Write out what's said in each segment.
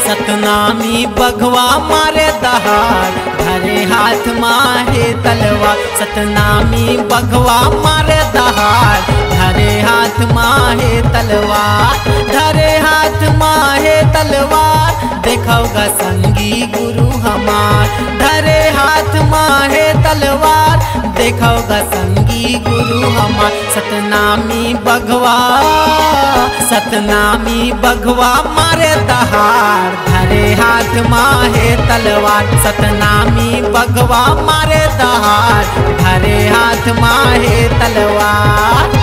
सतनामी बघवा मारे दहाड़ धरे हाथ माहे तलवार। सतनामी बघवा मारे दहाड़ धरे हाथ माहे तलवार। धरे हाथ माहे तलवार देखोगा संगी गुरु हमार। धरे हाथ माहे तलवार देखोगा संगी गुरु हमार। सतनामी बघवा मारे दहाड़ धरे हाथ माहे तलवार। सतनामी बघवा मारे दहाड़ धरे हाथ माहे तलवार।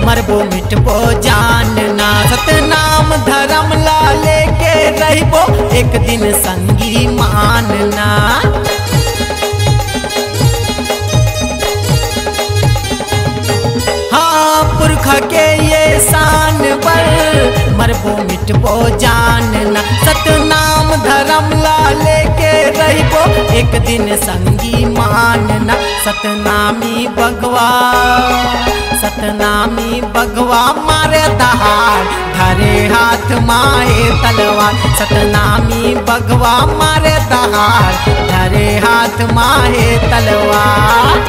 मरबो मिटबो जानना सतनाम धर्म ला लेके रहबो एक दिन संगी मानना। हाँ पुरख के ये शान पर मरबो मिटबो जानना। सतनाम धर्म ला लेके रहबो एक दिन संगी मानना। सतनामी बघवा मारे दहाड़ धरे हाथ माहे तलवार। सतनामी बघवा मारे दहाड़ धरे हाथ माहे तलवार।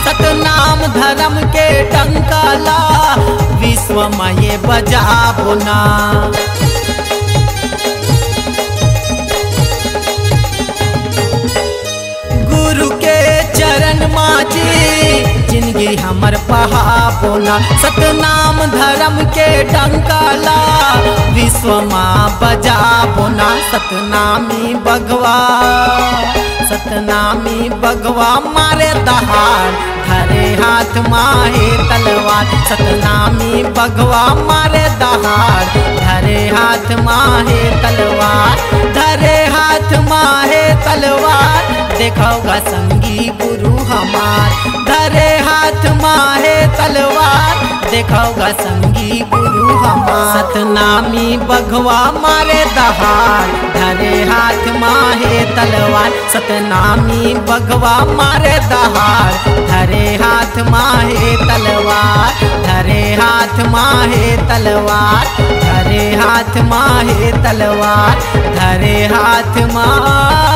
सतनाम धर्म के टंकाला विश्व में बजाबो ना। गुरु के चरण माजी जिंदगी हमर बहाबो ना। सतनाम धर्म के टंकाला विश्व में बजाबो ना। सतनामी बघवा मारे दहाड़ धरे हाथ माहे तलवार। सतनामी बघवा मारे दहाड़ धरे हाथ माहे तलवार। धरे हाथ माहे तलवार देखोगा संगी गुरु हमार। धरे हाथ माहे तलवार देखोगा संगी गुरु हमार। सतनामी बघवा मारे दहाड़ धरे हाथ माहे तलवार। सतनामी बघवा मारे दहाड़ धरे हाथ माहे तलवार। धरे हाथ माहे तलवार। धरे हाथ माहे तलवार। धरे हाथ माहे